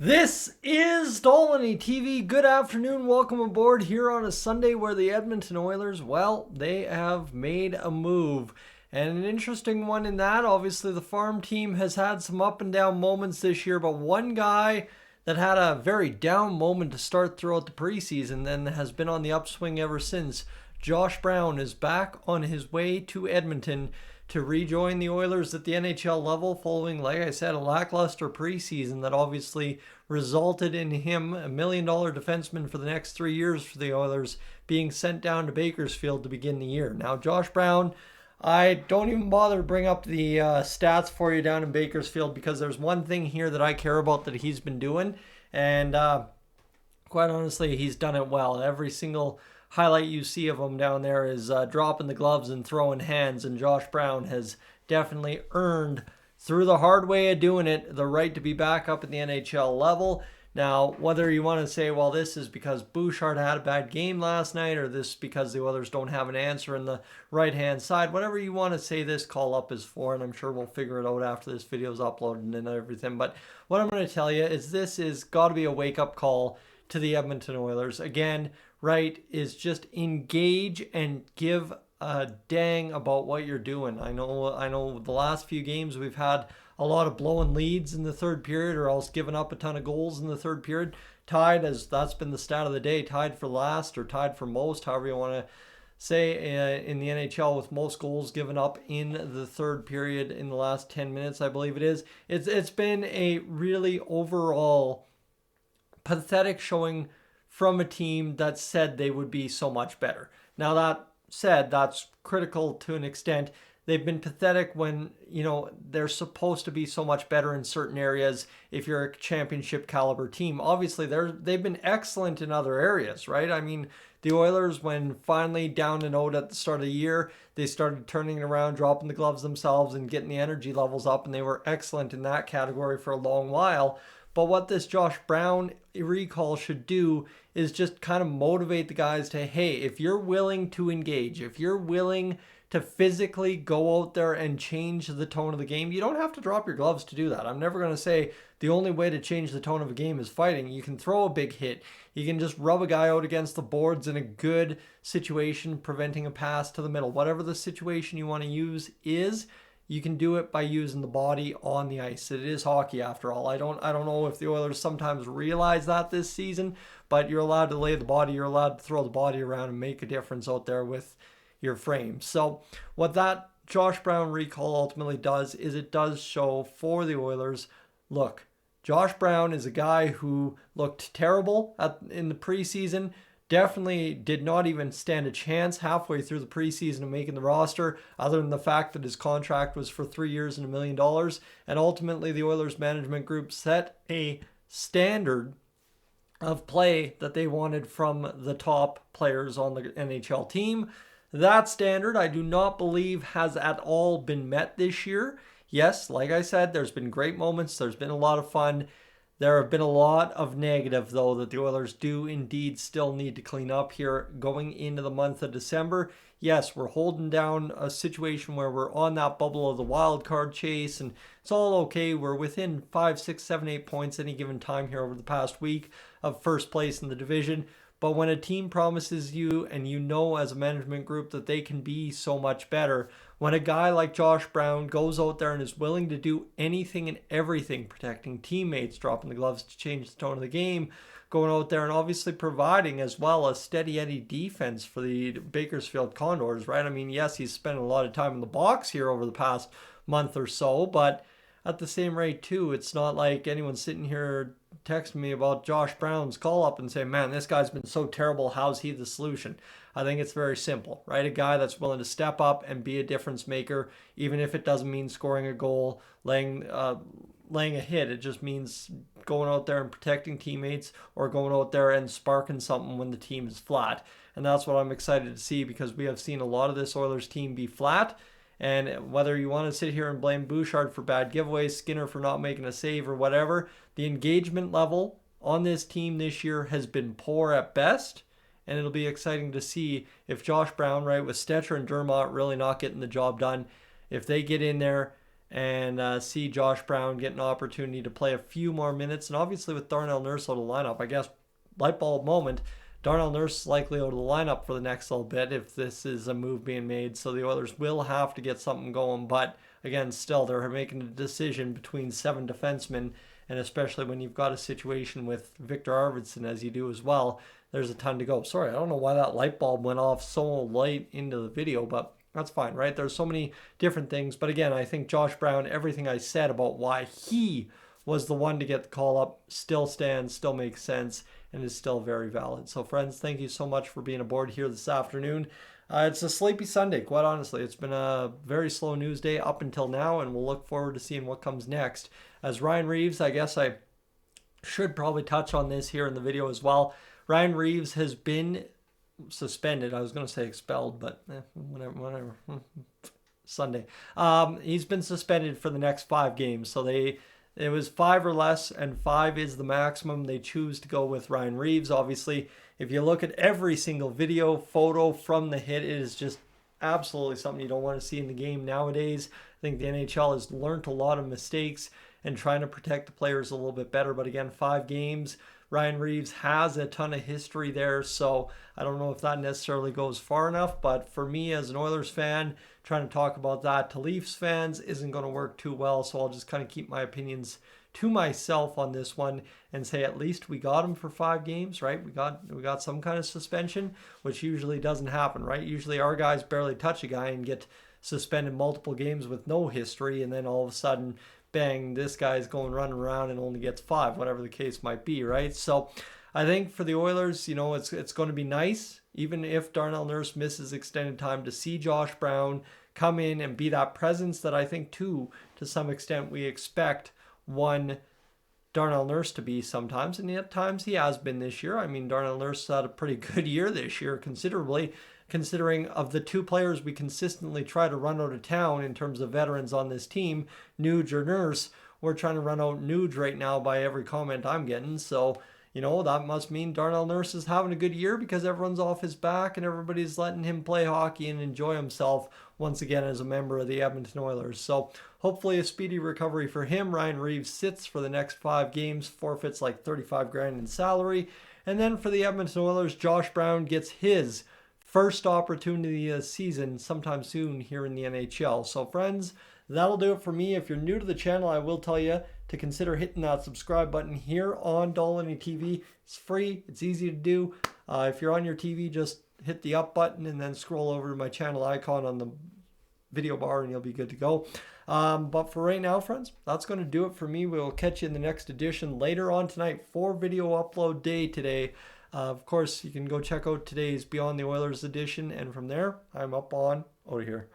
This is Dolynny TV. Good afternoon. Welcome aboard here on a Sunday where the Edmonton Oilers, well, they have made a move. And an interesting one in that, obviously the farm team has had some up and down moments this year, but one guy that had a very down moment to start throughout the preseason then has been on the upswing ever since. Josh Brown is back on his way to Edmonton to rejoin the Oilers at the NHL level following, like I said, a lackluster preseason that obviously resulted in him, a $1 million defenseman for the next 3 years for the Oilers, being sent down to Bakersfield to begin the year. Now, Josh Brown, I don't even bother to bring up the stats for you down in Bakersfield because there's one thing here that I care about that he's been doing, and quite honestly, he's done it well. Every single highlight you see of him down there is dropping the gloves and throwing hands, and Josh Brown has definitely earned, through the hard way of doing it, the right to be back up at the NHL level. Now, whether you want to say, well, this is because Bouchard had a bad game last night, or this is because the Oilers don't have an answer in the right-hand side, whatever you want to say this call-up is for, and I'm sure we'll figure it out after this video is uploaded and everything. But what I'm going to tell you is this is got to be a wake-up call to the Edmonton Oilers. Again, right, is just engage and give a dang about what you're doing. I know the last few games we've had a lot of blowing leads in the third period or else giving up a ton of goals in the third period. Tied, as that's been the stat of the day, tied for last or tied for most, however you want to say, in the NHL with most goals given up in the third period in the last 10 minutes, I believe it is. It's been a really overall pathetic showing from a team that said they would be so much better. Now, that said, that's critical to an extent. They've been pathetic when, they're supposed to be so much better in certain areas if you're a championship caliber team. Obviously, they've been excellent in other areas, right? I mean, the Oilers, when finally down and out at the start of the year, they started turning it around, dropping the gloves themselves and getting the energy levels up, and they were excellent in that category for a long while. But what this Josh Brown recall should do is just kind of motivate the guys to, hey, if you're willing to engage, if you're willing to physically go out there and change the tone of the game, you don't have to drop your gloves to do that. I'm never going to say the only way to change the tone of a game is fighting. You can throw a big hit. You can just rub a guy out against the boards in a good situation, preventing a pass to the middle. Whatever the situation you want to use is, you can do it by using the body on the ice. It is hockey after all. I don't know if the Oilers sometimes realize that this season, but you're allowed to lay the body, you're allowed to throw the body around and make a difference out there with your frame. So what that Josh Brown recall ultimately does is it does show for the Oilers, look, Josh Brown is a guy who looked terrible in the preseason. Definitely did not even stand a chance halfway through the preseason of making the roster, other than the fact that his contract was for 3 years and $1 million. And ultimately, the Oilers management group set a standard of play that they wanted from the top players on the NHL team. That standard, I do not believe, has at all been met this year. Yes, like I said, there's been great moments. There's been a lot of fun. There have been a lot of negative, though, that the Oilers do indeed still need to clean up here going into the month of December. Yes, we're holding down a situation where we're on that bubble of the wild card chase, and it's all okay. We're within 5, 6, 7, 8 points any given time here over the past week of first place in the division. But when a team promises you, and you know as a management group that they can be so much better, when a guy like Josh Brown goes out there and is willing to do anything and everything, protecting teammates, dropping the gloves to change the tone of the game, going out there and obviously providing as well a steady Eddie defense for the Bakersfield Condors, right? I mean, yes, he's spent a lot of time in the box here over the past month or so, but at the same rate too, it's not like anyone's sitting here texting me about Josh Brown's call up and saying, man, this guy's been so terrible, how's he the solution? I think it's very simple, right? A guy that's willing to step up and be a difference maker, even if it doesn't mean scoring a goal, laying a hit. It just means going out there and protecting teammates or going out there and sparking something when the team is flat. And that's what I'm excited to see, because we have seen a lot of this Oilers team be flat. And whether you want to sit here and blame Bouchard for bad giveaways, Skinner for not making a save or whatever, the engagement level on this team this year has been poor at best. And it'll be exciting to see if Josh Brown, right, with Stetcher and Dermott really not getting the job done, if they get in there and see Josh Brown get an opportunity to play a few more minutes. And obviously with Darnell Nurse out of the lineup, I guess light bulb moment, Darnell Nurse is likely out of the lineup for the next little bit if this is a move being made. So the Oilers will have to get something going. But again, still, they're making a decision between 7 defensemen. And especially when you've got a situation with Victor Arvidsson, as you do as well, there's a ton to go. Sorry, I don't know why that light bulb went off so late into the video, but that's fine, right? There's so many different things. But again, I think Josh Brown, everything I said about why he was the one to get the call up still stands, still makes sense, and is still very valid. So friends, thank you so much for being aboard here this afternoon. It's a sleepy Sunday, quite honestly. It's been a very slow news day up until now, and we'll look forward to seeing what comes next. As Ryan Reaves, I guess I should probably touch on this here in the video as well. Ryan Reaves has been suspended. I was going to say expelled, but whatever. Sunday. He's been suspended for the next 5 games. So it was 5 or less, and 5 is the maximum. They choose to go with Ryan Reaves. Obviously, if you look at every single video, photo from the hit, it is just absolutely something you don't want to see in the game nowadays. I think the NHL has learned a lot of mistakes and trying to protect the players a little bit better. But again, 5 games. Ryan Reaves has a ton of history there, so I don't know if that necessarily goes far enough. But for me as an Oilers fan, trying to talk about that to Leafs fans isn't going to work too well. So I'll just kind of keep my opinions to myself on this one and say at least we got him for 5 games, right? We got some kind of suspension, which usually doesn't happen, right? Usually our guys barely touch a guy and get suspended multiple games with no history, and then all of a sudden, bang, this guy's going running around and only gets 5, whatever the case might be, right? So I think for the Oilers, it's going to be nice, even if Darnell Nurse misses extended time, to see Josh Brown come in and be that presence that I think, too, to some extent we expect one Darnell Nurse to be sometimes, and at times he has been this year. I mean, Darnell Nurse had a pretty good year this year, considering of the 2 players we consistently try to run out of town in terms of veterans on this team, Nuge or Nurse. We're trying to run out Nuge right now by every comment I'm getting. So, that must mean Darnell Nurse is having a good year because everyone's off his back and everybody's letting him play hockey and enjoy himself once again as a member of the Edmonton Oilers. So hopefully a speedy recovery for him. Ryan Reaves sits for the next 5 games, forfeits like $35,000 in salary. And then for the Edmonton Oilers, Josh Brown gets his first opportunity of the season sometime soon here in the NHL. So friends, that'll do it for me. If you're new to the channel, I will tell you to consider hitting that subscribe button here on Dolynny TV. It's free. It's easy to do. If you're on your TV, just hit the up button and then scroll over to my channel icon on the video bar and you'll be good to go. But for right now, friends, that's going to do it for me. We'll catch you in the next edition later on tonight for video upload day today. Of course, you can go check out today's Beyond the Oilers edition, and from there, I'm up on out of here.